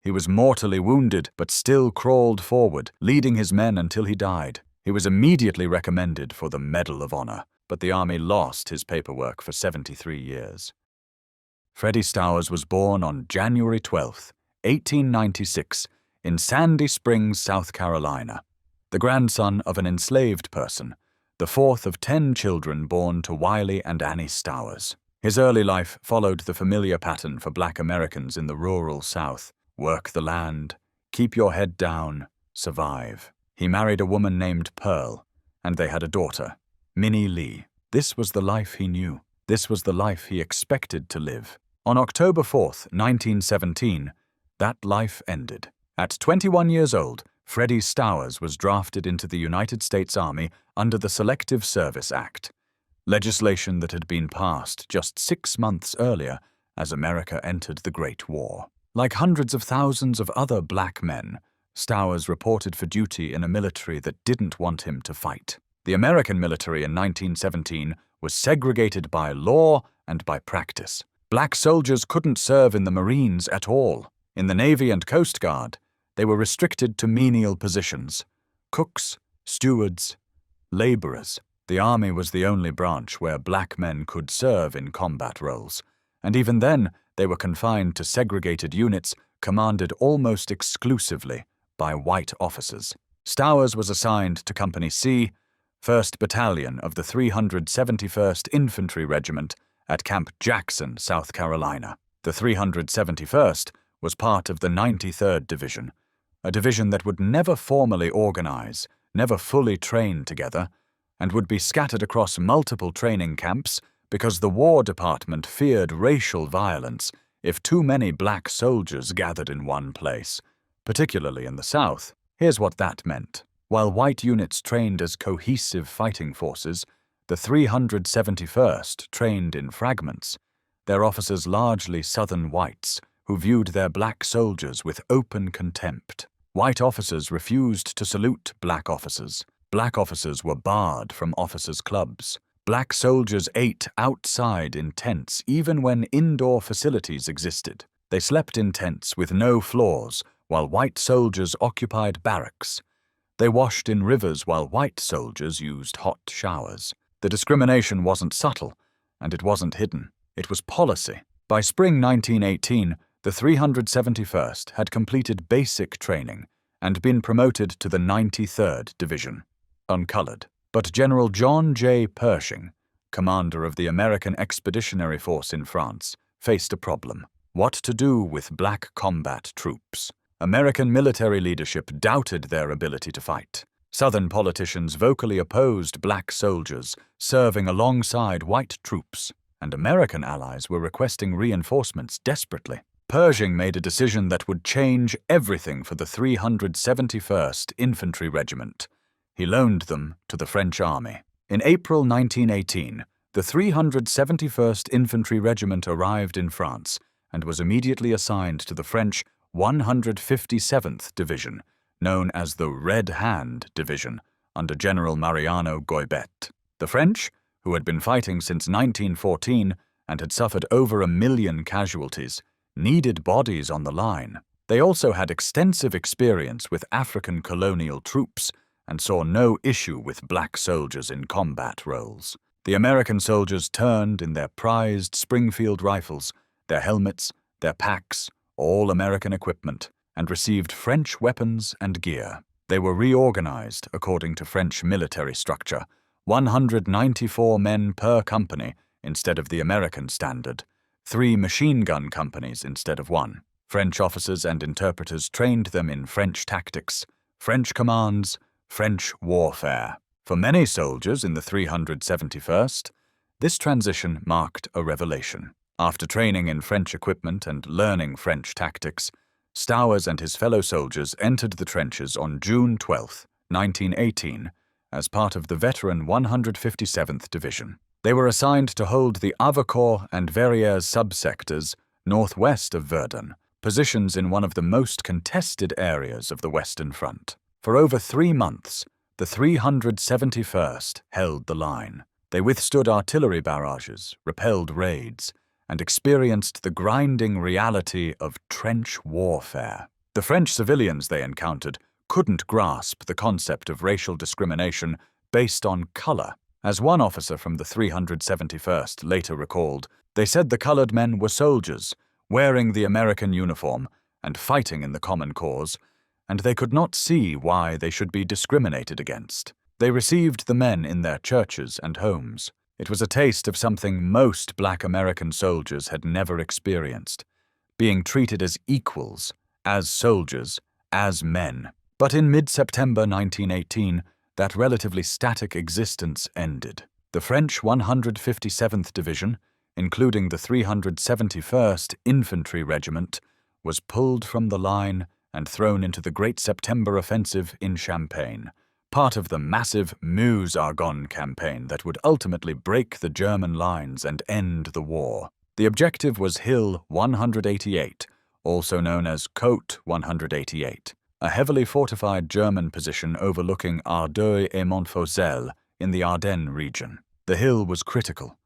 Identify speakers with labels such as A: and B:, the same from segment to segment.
A: He was mortally wounded, but still crawled forward, leading his men until he died. He was immediately recommended for the Medal of Honor, but the Army lost his paperwork for 73 years. Freddie Stowers was born on January 12, 1896, in Sandy Springs, South Carolina, the grandson of an enslaved person, the fourth of 10 children born to Wiley and Annie Stowers. His early life followed the familiar pattern for Black Americans in the rural South: work the land, keep your head down, survive. He married a woman named Pearl, and they had a daughter, Minnie Lee. This was the life he knew. This was the life he expected to live. On October 4, 1917, that life ended. At 21 years old, Freddie Stowers was drafted into the United States Army under the Selective Service Act, legislation that had been passed just 6 months earlier as America entered the Great War. Like hundreds of thousands of other black men, Stowers reported for duty in a military that didn't want him to fight. The American military in 1917 was segregated by law and by practice. Black soldiers couldn't serve in the Marines at all. In the Navy and Coast Guard, they were restricted to menial positions: cooks, stewards, laborers. The Army was the only branch where black men could serve in combat roles, and even then they were confined to segregated units commanded almost exclusively by white officers. Stowers was assigned to Company C, 1st Battalion of the 371st Infantry Regiment at Camp Jackson, South Carolina. The 371st was part of the 93rd Division, a division that would never formally organize, never fully train together, and would be scattered across multiple training camps because the War Department feared racial violence if too many black soldiers gathered in one place, particularly in the South. Here's what that meant. While white units trained as cohesive fighting forces, the 371st trained in fragments, their officers largely Southern whites who viewed their black soldiers with open contempt. White officers refused to salute black officers. Black officers were barred from officers' clubs. Black soldiers ate outside in tents even when indoor facilities existed. They slept in tents with no floors while white soldiers occupied barracks. They washed in rivers while white soldiers used hot showers. The discrimination wasn't subtle, and it wasn't hidden. It was policy. By spring 1918, the 371st had completed basic training and been promoted to the 93rd Division, uncolored. But General John J. Pershing, commander of the American Expeditionary Force in France, faced a problem: what to do with black combat troops. American military leadership doubted their ability to fight. Southern politicians vocally opposed black soldiers serving alongside white troops, and American allies were requesting reinforcements desperately. Pershing made a decision that would change everything for the 371st Infantry Regiment. He loaned them to the French Army. In April 1918, the 371st Infantry Regiment arrived in France and was immediately assigned to the French 157th Division, known as the Red Hand Division, under General Mariano Goybet. The French, who had been fighting since 1914 and had suffered over 1 million casualties, needed bodies on the line. They also had extensive experience with African colonial troops and saw no issue with black soldiers in combat roles. The American soldiers turned in their prized Springfield rifles, their helmets, their packs, all American equipment, and received French weapons and gear. They were reorganized according to French military structure: 194 men per company instead of the American standard, 3 machine gun companies instead of 1. French officers and interpreters trained them in French tactics, French commands, French warfare. For many soldiers in the 371st, this transition marked a revelation. After training in French equipment and learning French tactics, Stowers and his fellow soldiers entered the trenches on June 12, 1918, as part of the veteran 157th Division. They were assigned to hold the Avocaur and Verrières subsectors northwest of Verdun, positions in one of the most contested areas of the Western Front. For over 3 months, the 371st held the line. They withstood artillery barrages, repelled raids, and experienced the grinding reality of trench warfare. The French civilians they encountered couldn't grasp the concept of racial discrimination based on color. As one officer from the 371st later recalled, they said the colored men were soldiers, wearing the American uniform and fighting in the common cause, and they could not see why they should be discriminated against. They received the men in their churches and homes. It was a taste of something most Black American soldiers had never experienced, being treated as equals, as soldiers, as men. But in mid-September 1918, that relatively static existence ended. The French 157th Division, including the 371st Infantry Regiment, was pulled from the line and thrown into the Great September Offensive in Champagne, part of the massive Meuse-Argonne campaign that would ultimately break the German lines and end the war. The objective was Hill 188, also known as Côte 188, a heavily fortified German position overlooking Ardeuil et Montfaucel in the Ardennes region. The hill was critical.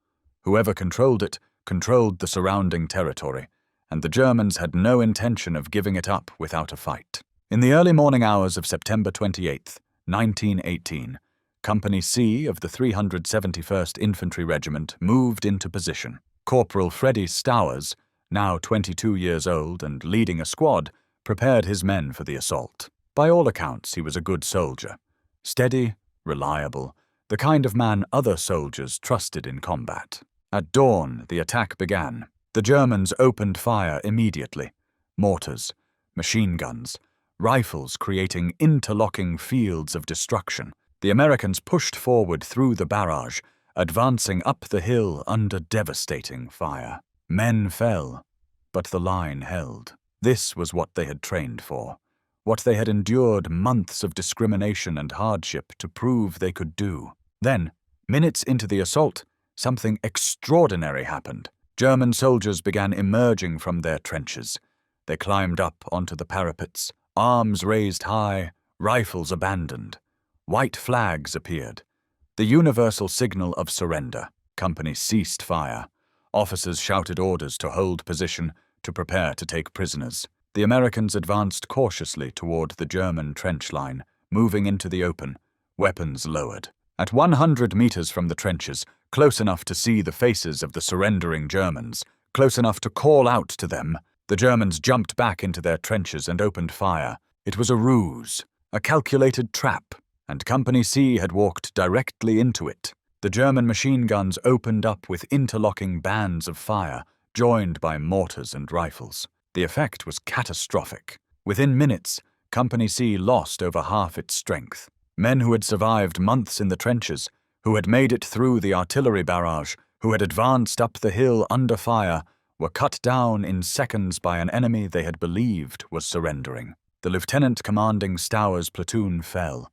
A: Whoever controlled it controlled the surrounding territory, and the Germans had no intention of giving it up without a fight. In the early morning hours of September 28, 1918, Company C of the 371st Infantry Regiment moved into position. Corporal Freddie Stowers, now 22 years old and leading a squad, prepared his men for the assault. By all accounts, he was a good soldier. Steady, reliable, the kind of man other soldiers trusted in combat. At dawn, the attack began. The Germans opened fire immediately. Mortars, machine guns, rifles creating interlocking fields of destruction. The Americans pushed forward through the barrage, advancing up the hill under devastating fire. Men fell, but the line held. This was what they had trained for, what they had endured months of discrimination and hardship to prove they could do. Then, minutes into the assault, something extraordinary happened. German soldiers began emerging from their trenches. They climbed up onto the parapets, arms raised high, rifles abandoned. White flags appeared, the universal signal of surrender. Company ceased fire. Officers shouted orders to hold position, to prepare to take prisoners. The Americans advanced cautiously toward the German trench line, moving into the open, weapons lowered. At 100 meters from the trenches, close enough to see the faces of the surrendering Germans, close enough to call out to them, the Germans jumped back into their trenches and opened fire. It was a ruse, a calculated trap, and Company C had walked directly into it. The German machine guns opened up with interlocking bands of fire, joined by mortars and rifles. The effect was catastrophic. Within minutes, Company C lost over half its strength. Men who had survived months in the trenches, who had made it through the artillery barrage, who had advanced up the hill under fire, were cut down in seconds by an enemy they had believed was surrendering. The lieutenant commanding Stowers' platoon fell.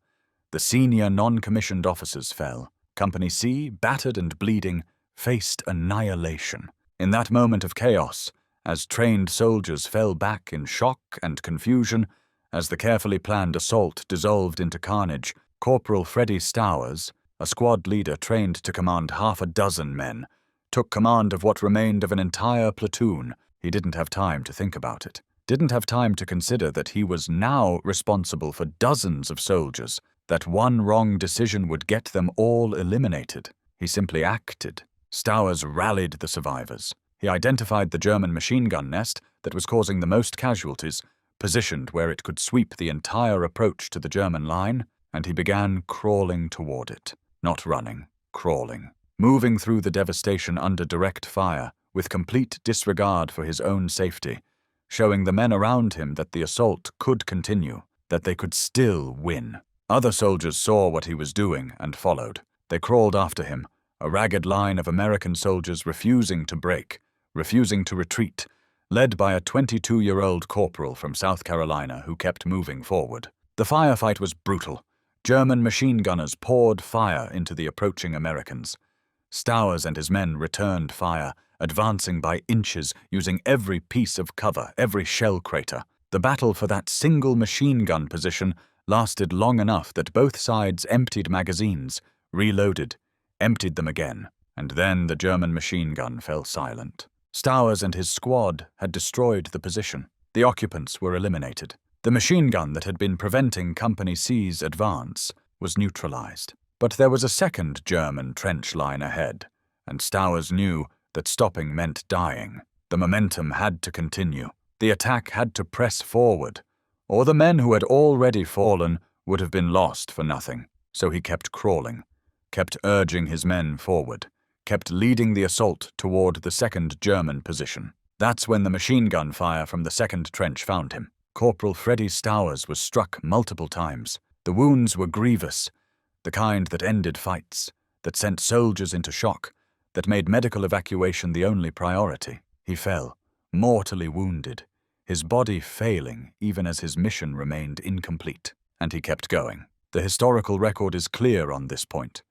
A: The senior non-commissioned officers fell. Company C, battered and bleeding, faced annihilation. In that moment of chaos, as trained soldiers fell back in shock and confusion, as the carefully planned assault dissolved into carnage, Corporal Freddie Stowers, a squad leader trained to command half a dozen men, took command of what remained of an entire platoon. He didn't have time to think about it. Didn't have time to consider that he was now responsible for dozens of soldiers, that one wrong decision would get them all eliminated. He simply acted. Stowers rallied the survivors. He identified the German machine gun nest that was causing the most casualties, positioned where it could sweep the entire approach to the German line, and he began crawling toward it. Not running, crawling. Moving through the devastation under direct fire, with complete disregard for his own safety, showing the men around him that the assault could continue, that they could still win. Other soldiers saw what he was doing and followed. They crawled after him, a ragged line of American soldiers refusing to break, refusing to retreat, led by a 22-year-old corporal from South Carolina who kept moving forward. The firefight was brutal. German machine gunners poured fire into the approaching Americans. Stowers and his men returned fire, advancing by inches, using every piece of cover, every shell crater. The battle for that single machine gun position lasted long enough that both sides emptied magazines, reloaded, emptied them again, and then the German machine gun fell silent. Stowers and his squad had destroyed the position. The occupants were eliminated. The machine gun that had been preventing Company C's advance was neutralized. But there was a second German trench line ahead, and Stowers knew that stopping meant dying. The momentum had to continue. The attack had to press forward, or the men who had already fallen would have been lost for nothing. So he kept crawling, kept urging his men forward, kept leading the assault toward the second German position. That's when the machine gun fire from the second trench found him. Corporal Freddie Stowers was struck multiple times. The wounds were grievous, the kind that ended fights, that sent soldiers into shock, that made medical evacuation the only priority. He fell, mortally wounded, his body failing even as his mission remained incomplete. And he kept going. The historical record is clear on this point,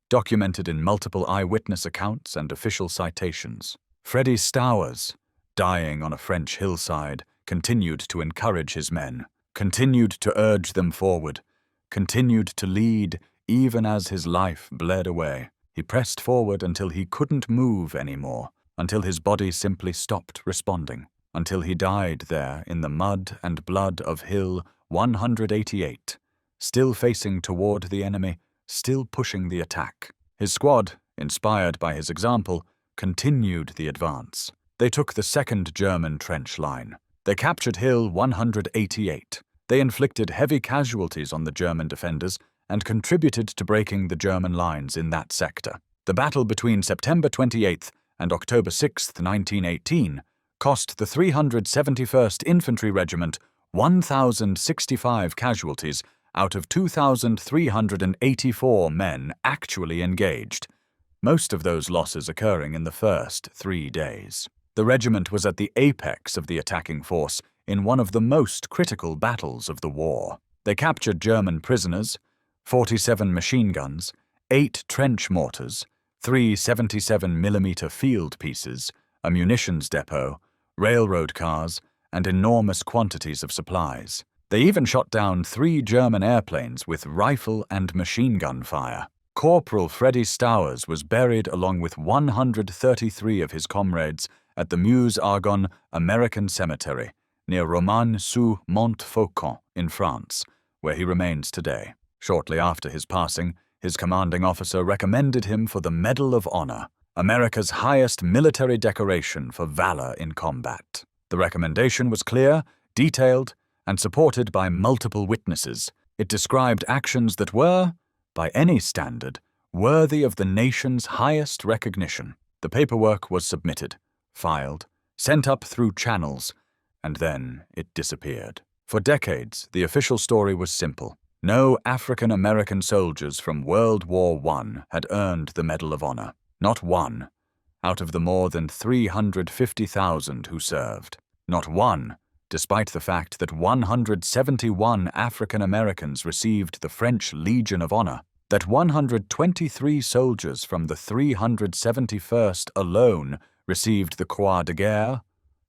A: documented in multiple eyewitness accounts and official citations. Freddie Stowers, dying on a French hillside, continued to encourage his men, continued to urge them forward, continued to lead even as his life bled away. He pressed forward until he couldn't move anymore, until his body simply stopped responding, until he died there in the mud and blood of Hill 188, still facing toward the enemy, still pushing the attack. His squad, inspired by his example, continued the advance. They took the second German trench line. They captured Hill 188. They inflicted heavy casualties on the German defenders and contributed to breaking the German lines in that sector. The battle between September 28th and October 6th, 1918, cost the 371st Infantry Regiment 1,065 casualties out of 2,384 men actually engaged, most of those losses occurring in the first 3 days. The regiment was at the apex of the attacking force in one of the most critical battles of the war. They captured German prisoners, 47 machine guns, 8 trench mortars, 3 77mm field pieces, a munitions depot, railroad cars, and enormous quantities of supplies. They even shot down 3 German airplanes with rifle and machine gun fire. Corporal Freddie Stowers was buried along with 133 of his comrades at the Meuse-Argonne American Cemetery near Romane-sous-Montfaucon in France, where he remains today. Shortly after his passing, his commanding officer recommended him for the Medal of Honor, America's highest military decoration for valor in combat. The recommendation was clear, detailed, and supported by multiple witnesses. It described actions that were, by any standard, worthy of the nation's highest recognition. The paperwork was submitted, filed, sent up through channels, and then it disappeared. For decades, the official story was simple. No African-American soldiers from World War I had earned the Medal of Honor. Not one, out of the more than 350,000 who served. Not one, despite the fact that 171 African Americans received the French Legion of Honor, that 123 soldiers from the 371st alone received the Croix de Guerre,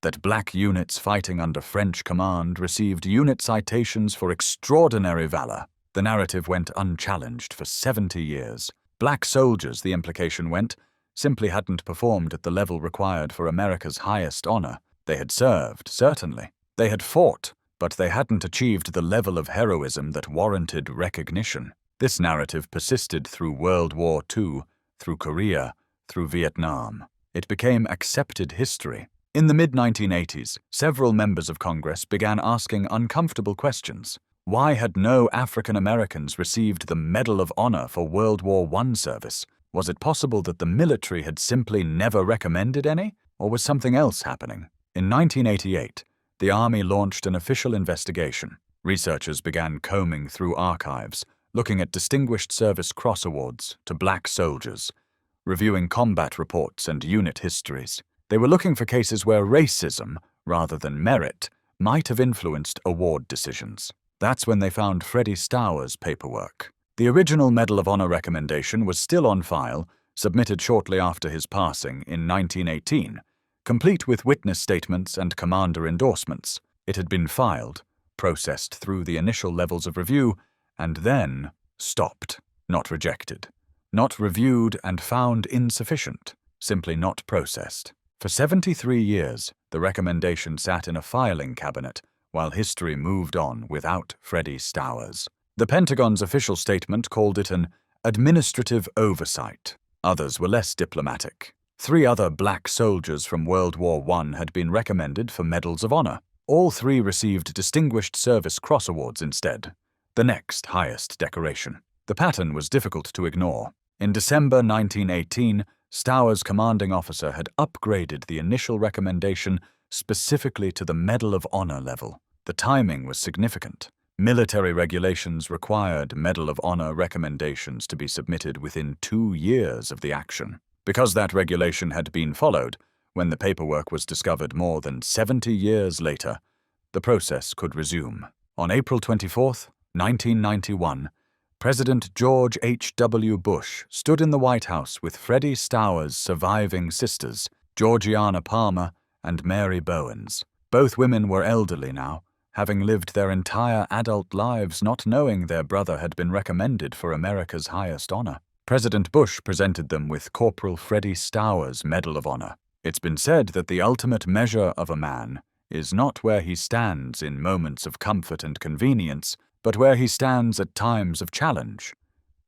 A: that black units fighting under French command received unit citations for extraordinary valor. The narrative went unchallenged for 70 years. Black soldiers, the implication went, simply hadn't performed at the level required for America's highest honor. They had served, certainly. They had fought, but they hadn't achieved the level of heroism that warranted recognition. This narrative persisted through World War II, through Korea, through Vietnam. It became accepted history. In the mid-1980s, several members of Congress began asking uncomfortable questions. Why had no African Americans received the Medal of Honor for World War I service? Was it possible that the military had simply never recommended any? Or was something else happening? In 1988, the Army launched an official investigation. Researchers began combing through archives, looking at Distinguished Service Cross Awards to black soldiers, reviewing combat reports and unit histories. They were looking for cases where racism, rather than merit, might have influenced award decisions. That's when they found Freddie Stowers' paperwork. The original Medal of Honor recommendation was still on file, submitted shortly after his passing in 1918, complete with witness statements and commander endorsements. It had been filed, processed through the initial levels of review, and then stopped, not rejected, not reviewed and found insufficient, simply not processed. For 73 years, the recommendation sat in a filing cabinet while history moved on without Freddie Stowers. The Pentagon's official statement called it an administrative oversight. Others were less diplomatic. 3 other black soldiers from World War I had been recommended for Medals of Honor. All 3 received Distinguished Service Cross Awards instead, the next highest decoration. The pattern was difficult to ignore. In December 1918, Stowers' commanding officer had upgraded the initial recommendation specifically to the Medal of Honor level. The timing was significant. Military regulations required Medal of Honor recommendations to be submitted within 2 years of the action. Because that regulation had been followed, when the paperwork was discovered more than 70 years later, the process could resume. On April 24, 1991, President George H.W. Bush stood in the White House with Freddie Stowers' surviving sisters, Georgiana Palmer and Mary Bowens. Both women were elderly now, having lived their entire adult lives not knowing their brother had been recommended for America's highest honor. President Bush presented them with Corporal Freddie Stowers' Medal of Honor. It's been said that the ultimate measure of a man is not where he stands in moments of comfort and convenience, but where he stands at times of challenge,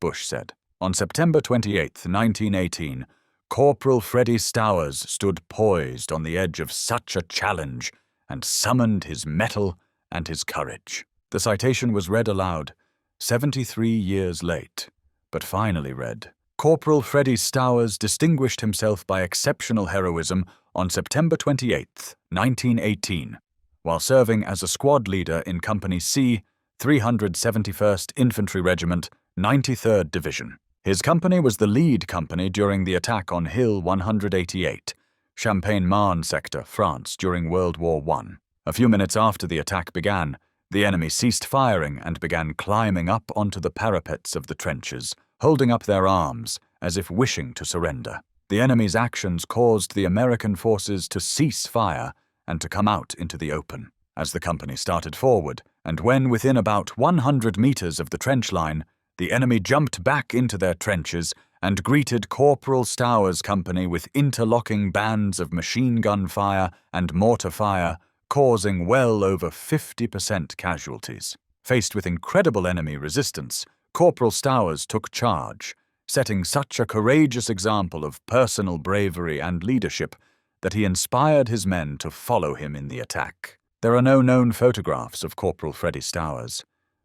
A: Bush said. On September 28, 1918, Corporal Freddie Stowers stood poised on the edge of such a challenge and summoned his mettle and his courage. The citation was read aloud, 73 years late, but finally read. Corporal Freddie Stowers distinguished himself by exceptional heroism on September 28, 1918, while serving as a squad leader in Company C, 371st Infantry Regiment, 93rd Division. His company was the lead company during the attack on Hill 188, Champagne-Marne sector, France, during World War I. A few minutes after the attack began, the enemy ceased firing and began climbing up onto the parapets of the trenches, holding up their arms as if wishing to surrender. The enemy's actions caused the American forces to cease fire and to come out into the open. As the company started forward, and when within about 100 meters of the trench line, the enemy jumped back into their trenches and greeted Corporal Stowers' company with interlocking bands of machine gun fire and mortar fire, causing well over 50% casualties. Faced with incredible enemy resistance, Corporal Stowers took charge, setting such a courageous example of personal bravery and leadership that he inspired his men to follow him in the attack. There are no known photographs of Corporal Freddie Stowers,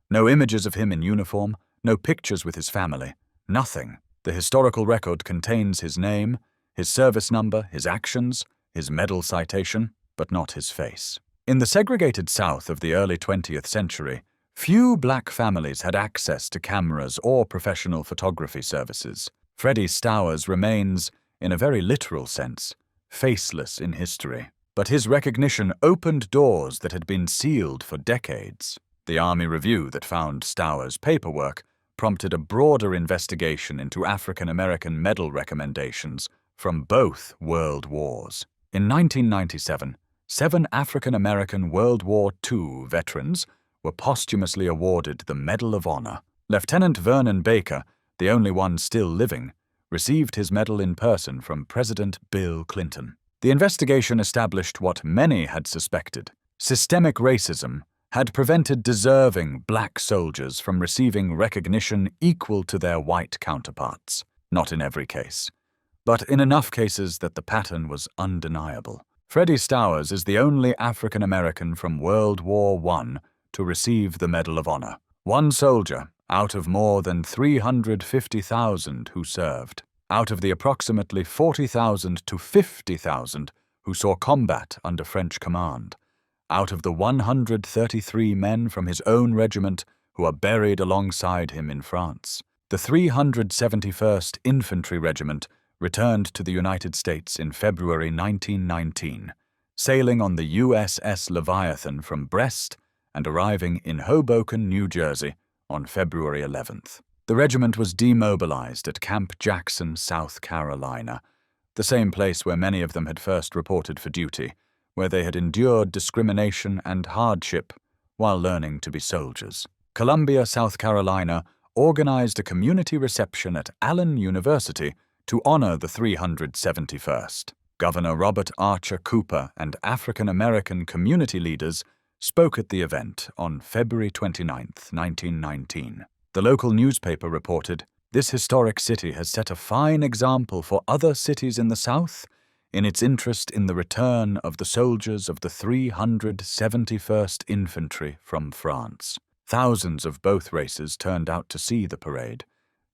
A: no images of him in uniform, no pictures with his family, nothing. The historical record contains his name, his service number, his actions, his medal citation, but not his face. In the segregated South of the early 20th century, few black families had access to cameras or professional photography services. Freddie Stowers remains, in a very literal sense, faceless in history. But his recognition opened doors that had been sealed for decades. The Army Review that found Stowers' paperwork prompted a broader investigation into African American medal recommendations from both World Wars. In 1997, 7 African American World War II veterans were posthumously awarded the Medal of Honor. Lieutenant Vernon Baker, the only one still living, received his medal in person from President Bill Clinton. The investigation established what many had suspected. Systemic racism had prevented deserving black soldiers from receiving recognition equal to their white counterparts. Not in every case, but in enough cases that the pattern was undeniable. Freddie Stowers is the only African American from World War I to receive the Medal of Honor. One soldier out of more than 350,000 who served. Out of the approximately 40,000 to 50,000 who saw combat under French command, out of the 133 men from his own regiment who are buried alongside him in France, the 371st Infantry Regiment returned to the United States in February 1919, sailing on the USS Leviathan from Brest and arriving in Hoboken, New Jersey on February 11th. The regiment was demobilized at Camp Jackson, South Carolina, the same place where many of them had first reported for duty, where they had endured discrimination and hardship while learning to be soldiers. Columbia, South Carolina, organized a community reception at Allen University to honor the 371st. Governor Robert Archer Cooper and African-American community leaders spoke at the event on February 29, 1919. The local newspaper reported, "This historic city has set a fine example for other cities in the South in its interest in the return of the soldiers of the 371st Infantry from France." Thousands of both races turned out to see the parade,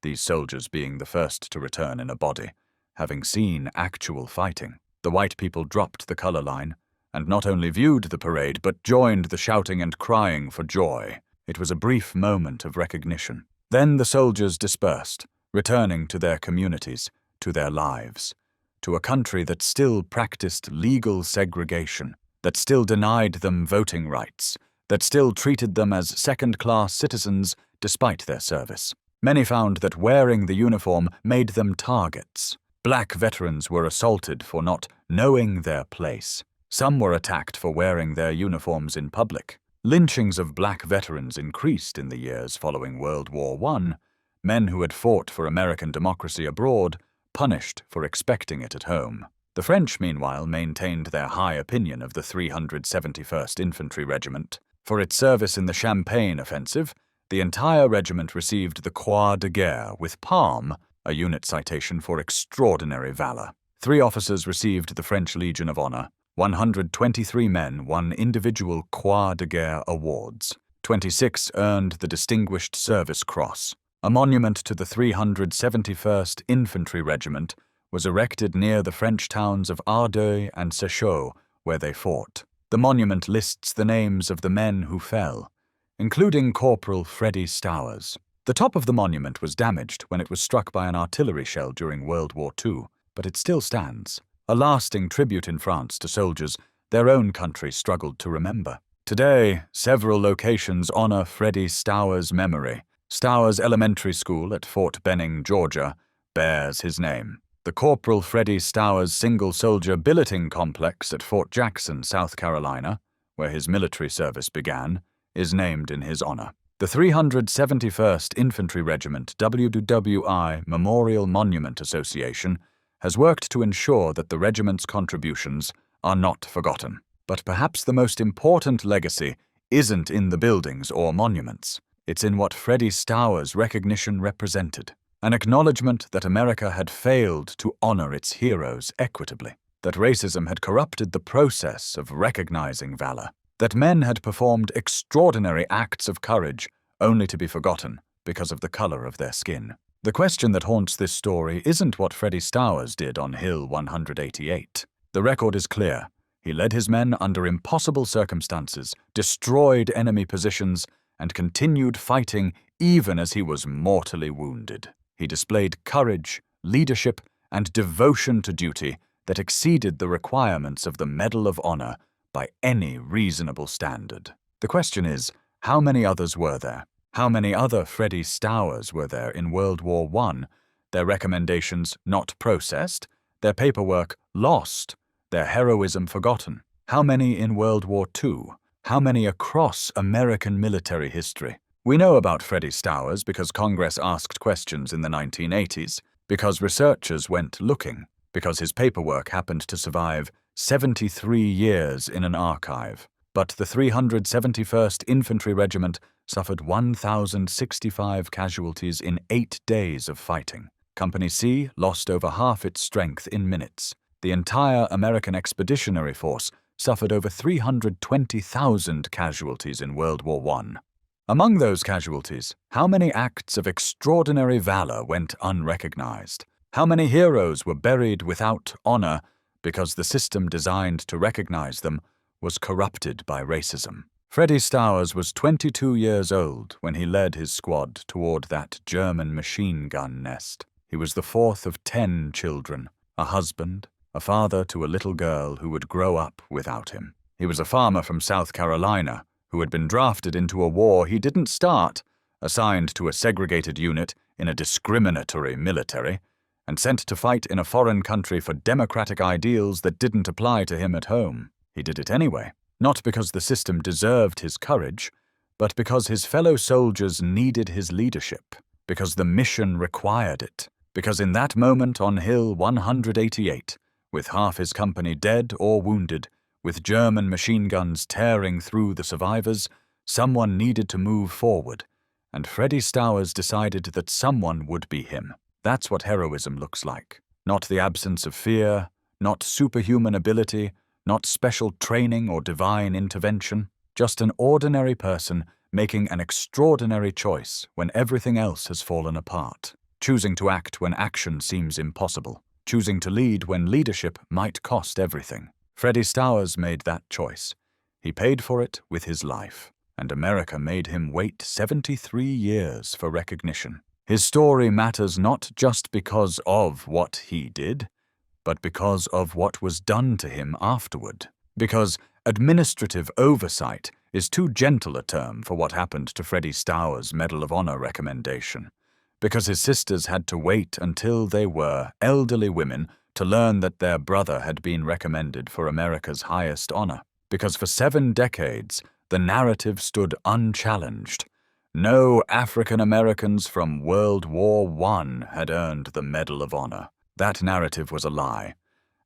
A: these soldiers being the first to return in a body, having seen actual fighting. The white people dropped the color line, and not only viewed the parade, but joined the shouting and crying for joy. It was a brief moment of recognition. Then the soldiers dispersed, returning to their communities, to their lives, to a country that still practiced legal segregation, that still denied them voting rights, that still treated them as second-class citizens despite their service. Many found that wearing the uniform made them targets. Black veterans were assaulted for not knowing their place. Some were attacked for wearing their uniforms in public. Lynchings of black veterans increased in the years following World War I. Men who had fought for American democracy abroad, punished for expecting it at home. The French, meanwhile, maintained their high opinion of the 371st Infantry Regiment. For its service in the Champagne offensive, the entire regiment received the Croix de Guerre with Palm, a unit citation for extraordinary valor. 3 officers received the French Legion of Honor. 123 men won individual Croix de Guerre awards. 26 earned the Distinguished Service Cross. A monument to the 371st Infantry Regiment was erected near the French towns of Ardeuil and Séchault, where they fought. The monument lists the names of the men who fell, including Corporal Freddie Stowers. The top of the monument was damaged when it was struck by an artillery shell during World War II, but it still stands, a lasting tribute in France to soldiers their own country struggled to remember. Today, several locations honor Freddie Stowers' memory. Stowers Elementary School at Fort Benning, Georgia, bears his name. The Corporal Freddie Stowers Single-Soldier Billeting Complex at Fort Jackson, South Carolina, where his military service began, is named in his honor. The 371st Infantry Regiment WWI Memorial Monument Association has worked to ensure that the regiment's contributions are not forgotten. But perhaps the most important legacy isn't in the buildings or monuments. It's in what Freddie Stowers' recognition represented. An acknowledgement that America had failed to honor its heroes equitably, that racism had corrupted the process of recognizing valor, that men had performed extraordinary acts of courage only to be forgotten because of the color of their skin. The question that haunts this story isn't what Freddie Stowers did on Hill 188. The record is clear. He led his men under impossible circumstances, destroyed enemy positions, and continued fighting even as he was mortally wounded. He displayed courage, leadership, and devotion to duty that exceeded the requirements of the Medal of Honor by any reasonable standard. The question is, how many others were there? How many other Freddie Stowers were there in World War I, their recommendations not processed, their paperwork lost, their heroism forgotten? How many in World War II? How many across American military history? We know about Freddie Stowers because Congress asked questions in the 1980s, because researchers went looking, because his paperwork happened to survive 73 years in an archive. But the 371st Infantry Regiment suffered 1,065 casualties in 8 days of fighting. Company C lost over half its strength in minutes. The entire American Expeditionary Force suffered over 320,000 casualties in World War I. Among those casualties, how many acts of extraordinary valor went unrecognized? How many heroes were buried without honor because the system designed to recognize them was corrupted by racism? Freddie Stowers was 22 years old when he led his squad toward that German machine gun nest. He was the 4th of 10 children, a husband, a father to a little girl who would grow up without him. He was a farmer from South Carolina who had been drafted into a war he didn't start, assigned to a segregated unit in a discriminatory military, and sent to fight in a foreign country for democratic ideals that didn't apply to him at home. He did it anyway, not because the system deserved his courage, but because his fellow soldiers needed his leadership, because the mission required it, because in that moment on Hill 188, With half his company dead or wounded, with German machine guns tearing through the survivors, someone needed to move forward, and Freddie Stowers decided that someone would be him. That's what heroism looks like. Not the absence of fear, not superhuman ability, not special training or divine intervention, just an ordinary person making an extraordinary choice when everything else has fallen apart, choosing to act when action seems impossible, choosing to lead when leadership might cost everything. Freddie Stowers made that choice. He paid for it with his life, and America made him wait 73 years for recognition. His story matters not just because of what he did, but because of what was done to him afterward. Because administrative oversight is too gentle a term for what happened to Freddie Stowers' Medal of Honor recommendation. Because his sisters had to wait until they were elderly women to learn that their brother had been recommended for America's highest honor. Because for 7 decades, the narrative stood unchallenged. No African Americans from World War I had earned the Medal of Honor. That narrative was a lie,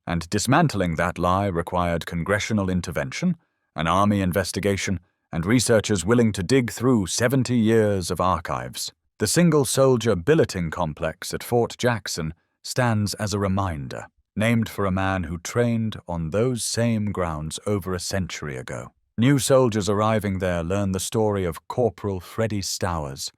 A: and dismantling that lie required congressional intervention, an army investigation, and researchers willing to dig through 70 years of archives. The single-soldier billeting complex at Fort Jackson stands as a reminder, named for a man who trained on those same grounds over a century ago. New soldiers arriving there learn the story of Corporal Freddie Stowers,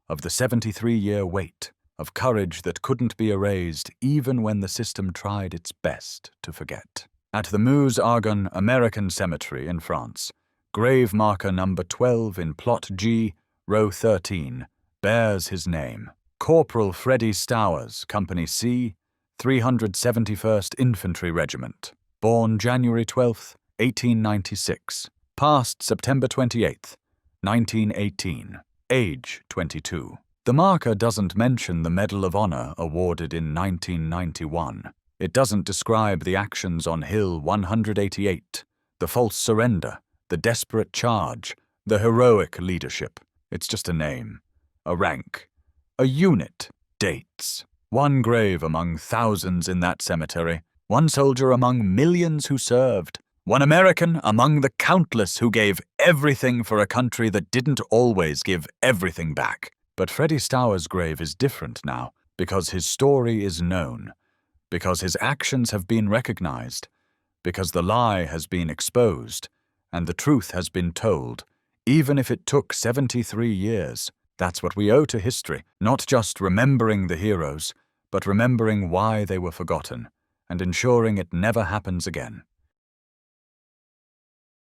A: of the 73-year wait, of courage that couldn't be erased even when the system tried its best to forget. At the Meuse-Argonne American Cemetery in France, grave marker number 12 in Plot G, row 13, bears his name. Corporal Freddie Stowers, Company C, 371st Infantry Regiment. Born January 12, 1896. Passed September 28, 1918. Age 22. The marker doesn't mention the Medal of Honor awarded in 1991. It doesn't describe the actions on Hill 188, the false surrender, the desperate charge, the heroic leadership. It's just a name, a rank, a unit, dates. One grave among thousands in that cemetery, one soldier among millions who served, one American among the countless who gave everything for a country that didn't always give everything back. But Freddie Stowers' grave is different now, because his story is known, because his actions have been recognized, because the lie has been exposed, and the truth has been told, even if it took 73 years. That's what we owe to history, not just remembering the heroes, but remembering why they were forgotten, and ensuring it never happens again.